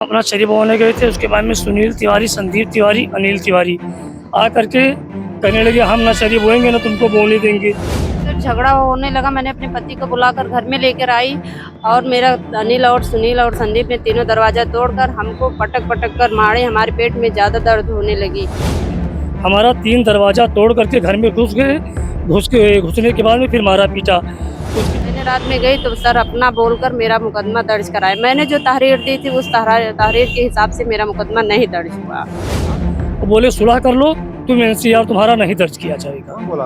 अपना शरीफ होने गए थे, उसके बाद में सुनील तिवारी, संदीप तिवारी, अनिल तिवारी आ करके कहने लगे हम ना शरीफ होएंगे ना तुमको बोलने देंगे। फिर झगड़ा होने लगा। मैंने अपने पति को बुलाकर घर में लेकर आई और मेरा अनिल और सुनील और संदीप ने तीनों दरवाजा तोड़कर हमको पटक पटक कर मारे। हमारे पेट में ज़्यादा दर्द होने लगी। हमारा 3 दरवाजा तोड़ करके घर में घुस गए। घुसने के बाद में फिर मारा पीटा। मैंने रात में गई तो सर अपना बोलकर मेरा मुकदमा दर्ज कराया। मैंने जो तहरीर दी थी उस तहरीर के हिसाब से मेरा मुकदमा नहीं दर्ज हुआ। वो बोले सुलह कर लो, तुम एनसीआर तुम्हारा नहीं दर्ज किया जाएगा। कौन बोला?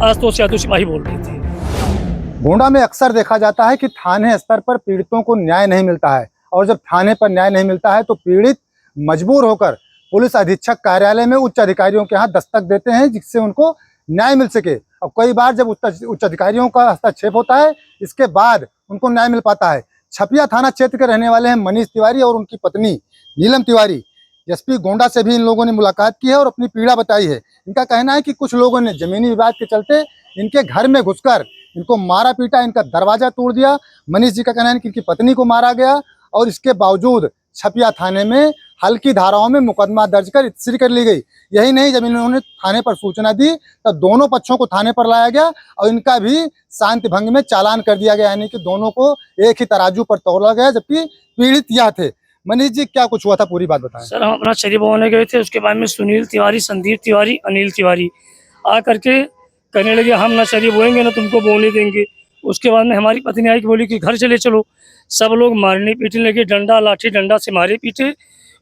आशुतोष यादव सिपाही बोल रहे थे। गोंडा में अक्सर देखा जाता है कि थाने स्तर पर पीड़ितों को न्याय नहीं मिलता है और जब थाने पर न्याय नहीं मिलता है तो पीड़ित मजबूर होकर पुलिस अधीक्षक कार्यालय में उच्च अधिकारियों के हाथ दस्तक देते हैं जिससे उनको न्याय मिल सके। और कई बार जब उच्च अधिकारियों का हस्तक्षेप होता है इसके बाद उनको न्याय मिल पाता है। छपिया थाना क्षेत्र के रहने वाले हैं मनीष तिवारी और उनकी पत्नी नीलम तिवारी। एसपी गोंडा से भी इन लोगों ने मुलाकात की है और अपनी पीड़ा बताई है। इनका कहना है कि कुछ लोगों ने जमीनी विवाद के चलते इनके घर में घुसकर इनको मारा पीटा, इनका दरवाजा तोड़ दिया। मनीष जी का कहना है कि इनकी पत्नी को मारा गया और इसके बावजूद छपिया थाने में हल्की धाराओं में मुकदमा दर्ज कर रजिस्ट्री कर ली गई। यही नहीं, जब इन्होंने थाने पर सूचना दी तब दोनों पक्षों को थाने पर लाया गया और इनका भी शांति भंग में चालान कर दिया गया, यानी कि दोनों को एक ही तराजू पर तोला गया, जबकि पीड़ित यह थे। मनीष जी, क्या कुछ हुआ था, पूरी बात बताएं। सर हम अपना शरीफ होने गए थे, उसके बाद में सुनील तिवारी, संदीप तिवारी, अनिल तिवारी आ करके कहने लगे हम ना शरीफ होएंगे ना तुमको बोलने देंगे। उसके बाद में हमारी पत्नी आई कि बोली कि घर चले चलो। सब लोग मारने पीटने लगे, डंडा लाठी डंडा से मारे पीटे।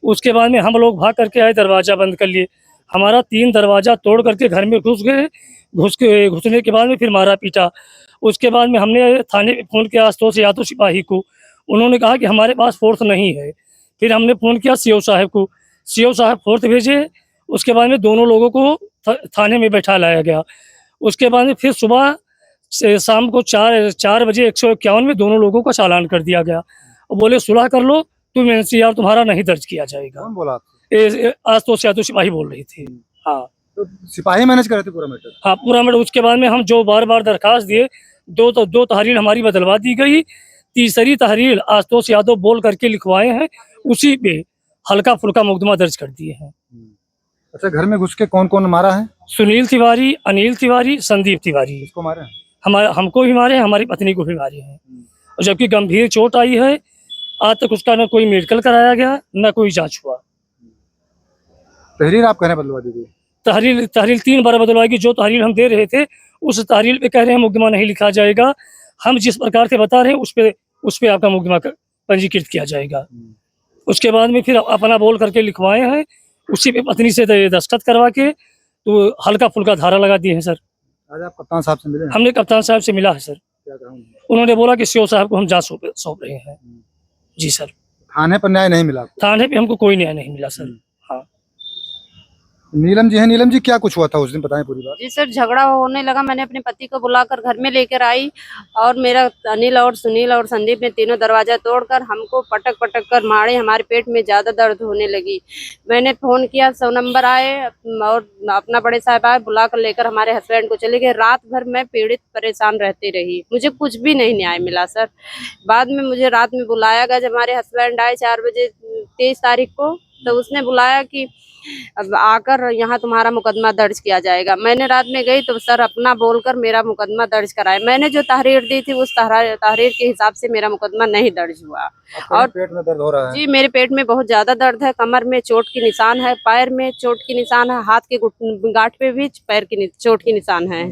उसके बाद में हम लोग भाग करके आए, दरवाज़ा बंद कर लिए। हमारा 3 दरवाज़ा तोड़ करके घर में घुस गए। घुसने के बाद में फिर मारा पीटा। उसके बाद में हमने थाने पे फ़ोन किया आशुतोष यादव सिपाही को। उन्होंने कहा कि हमारे पास फोर्स नहीं है। फिर हमने फ़ोन किया सीओ साहब को, सीओ साहब फोर्स भेजे। उसके बाद में दोनों लोगों को थाने में बैठा लाया गया। उसके बाद में फिर सुबह से शाम को 4 बजे 151 में दोनों लोगों का चालान कर दिया गया और बोले सुलह कर लो, तुम एनसीआर तुम्हारा नहीं दर्ज किया जाएगा। कौन बोला? आशुतोष यादव सिपाही बोल रही थी। हाँ, तो सिपाही मैनेज कर रहे थे पूरा मैटर? हाँ पूरा मैटर। उसके बाद में हम जो बार बार दरखास्त दिए, दो तहरीर हमारी बदलवा दी गई। तीसरी तहरीर आशुतोष यादव बोल करके लिखवाए हैं, उसी पे हल्का फुल्का मुकदमा दर्ज कर दिए हैं। अच्छा, घर में घुस के कौन कौन मारा है? सुनील तिवारी, अनिल तिवारी, संदीप तिवारी। किसको मारे हैं? हमको भी मारे हैं, हमारी पत्नी को भी मारे हैं। और जबकि गंभीर चोट आई है। आज तक उसका न कोई मेडिकल कराया गया, न कोई जांच हुआ। तहरीर आप कहने बदलवा दी गई? तहरीर 3 बार बदलवाएगी। जो तहरीर हम दे रहे थे उस तहरीर पे कह रहे हैं मुकदमा नहीं लिखा जाएगा। हम जिस प्रकार से बता रहे हैं उस पे आपका मुकदमा पंजीकृत किया जाएगा। उसके बाद में फिर अपना बोल करके लिखवाए हैं, उसी पे पत्नी से दस्तखत करवा के तो हल्का फुल्का धारा लगा दिए हैं। सर आज आप कप्तान साहब से मिले हैं? हमने कप्तान साहब से मिला है सर। क्या कहा उन्होंने? उन्होंने बोला कि सीओ साहब को हम जांच सौंप रहे हैं। जी सर। थाने पर न्याय नहीं मिला आपको? थाने पे हमको कोई न्याय नहीं मिला सर। हाँ, नीलम जी है, नीलम जी क्या कुछ हुआ था उस दिन, बताएं पूरी बात। जी सर, झगड़ा होने लगा। मैंने अपने पति को बुलाकर घर में लेकर आई और मेरा अनिल और सुनील और संदीप ने तीनों दरवाजा तोड़कर हमको पटक पटक कर मारे। हमारे पेट में ज़्यादा दर्द होने लगी। मैंने फ़ोन किया, 100 नंबर आए और अपना बड़े साहब आए, बुलाकर लेकर हमारे हस्बैंड को चले गए। रात भर मैं पीड़ित परेशान रहती रही, मुझे कुछ भी नहीं न्याय मिला सर। बाद में मुझे रात में बुलाया गया, जब हमारे हस्बैंड आए 4 बजे 23 तारीख को, तो उसने बुलाया कि अब आकर यहाँ तुम्हारा मुकदमा दर्ज किया जाएगा। मैंने रात में गई तो सर अपना बोलकर मेरा मुकदमा दर्ज कराया। मैंने जो तहरीर दी थी उस तहरीर के हिसाब से मेरा मुकदमा नहीं दर्ज हुआ। और पेट में दर्द हो रहा है? जी, मेरे पेट में बहुत ज्यादा दर्द है। कमर में चोट की निशान है, पैर में चोट की निशान है, हाथ के गांठ पे भी पैर की चोट की निशान है।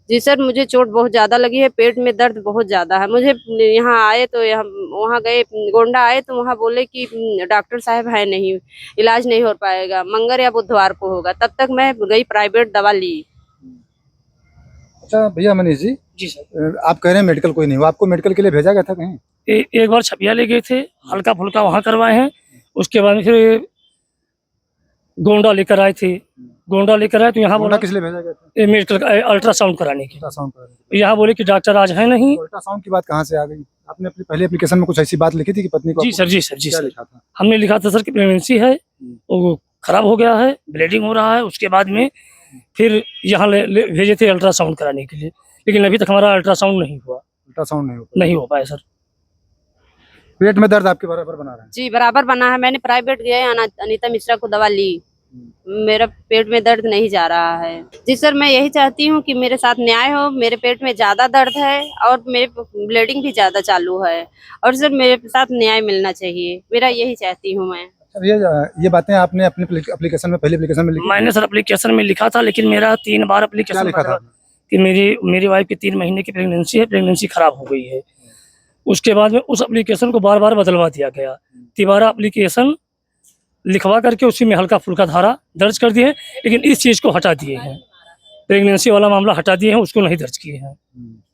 जी सर, मुझे चोट बहुत ज़्यादा लगी है, पेट में दर्द बहुत ज़्यादा है। मुझे यहाँ आए तो वहाँ गए, गोंडा आए तो वहाँ बोले कि डॉक्टर साहब है नहीं, इलाज नहीं हो पाएगा, मंगल या बुधवार को होगा। तब तक मैं गई प्राइवेट दवा ली। अच्छा भैया मनीष जी। जी सर। आप कह रहे हैं मेडिकल कोई नहीं हुआ, आपको मेडिकल के लिए भेजा गया था कहीं? एक बार छपिया ले गए थे, हल्का फुल्का वहाँ करवाए हैं। उसके बाद में फिर गोंडा लेकर आए थे। गोंडा लेकर आए तो यहाँ बोला किस लिए भेजा गया था? मेडिकल अल्ट्रासाउंड कराने के। अल्ट्रासाउंड कराने? यहाँ बोले कि डॉक्टर आज है नहीं। अल्ट्रासाउंड की बात कहाँ से आ गई? आपने अपनी पहले एप्लीकेशन में कुछ ऐसी बात लिखी थी कि पत्नी को? जी सर, जी सर, जी क्या सर। लिखा था? हमने लिखा था सर कि प्रेगनेंसी है, वो खराब हो गया है, ब्लीडिंग हो रहा है। उसके बाद में फिर यहाँ भेजे थे अल्ट्रासाउंड कराने के लिए, लेकिन अभी तक हमारा अल्ट्रासाउंड नहीं हुआ। अल्ट्रासाउंड नहीं नहीं हो पाया सर। पेट में दर्द आपके बराबर बना रहा है। जी बराबर बना है। मैंने प्राइवेट गए अनीता मिश्रा को दवा ली, मेरा पेट में दर्द नहीं जा रहा है। जी सर, मैं यही चाहती हूँ कि मेरे साथ न्याय हो। मेरे पेट में ज्यादा दर्द है और मेरे ब्लीडिंग भी ज्यादा चालू है और सर मेरे साथ न्याय मिलना चाहिए, मेरा यही चाहती हूँ मैं। अब ये बातें आपने अपनी एप्लीकेशन में, पहली एप्लीकेशन में लिखी? मैंने सर एप्लीकेशन में लिखा था, लेकिन मेरा 3 बार क्या एप्लीकेशन लिखा था आपने? कि मेरी वाइफ की 3 महीने की प्रेगनेंसी है, प्रेगनेंसी खराब हो गई है। उसके बाद में उस एप्लीकेशन को बार बार बदलवा दिया गया। तिबारा एप्लीकेशन लिखवा करके उसी में हल्का फुल्का धारा दर्ज कर दिए, लेकिन इस चीज़ को हटा दिए हैं, प्रेगनेंसी वाला मामला हटा दिए हैं, उसको नहीं दर्ज किए हैं।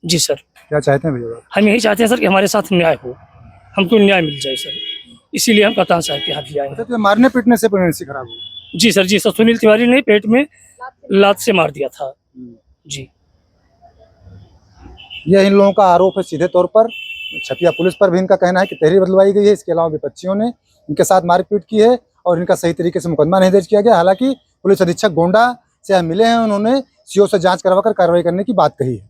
जी सर, क्या चाहते हैं भैया? हम यही चाहते हैं सर कि हमारे साथ न्याय हो, हमको न्याय मिल जाए सर, इसीलिए हम कप्तान साहब के यहाँ भी आए हैं। तो मारने पीटने से प्रेगनेंसी खराब हुई? जी सर, सुनील तिवारी ने पेट में लात से मार दिया था। जी, यह इन लोगों का आरोप है सीधे तौर पर। छपिया पुलिस पर भी इनका कहना है कि तहरीर बदलवाई गई है। इसके अलावा विपक्षियों ने इनके साथ मारपीट की है और इनका सही तरीके से मुकदमा नहीं दर्ज किया गया। हालांकि पुलिस अधीक्षक गोंडा से मिले हैं, उन्होंने सीओ से जांच करवाकर कार्रवाई करने की बात कही है।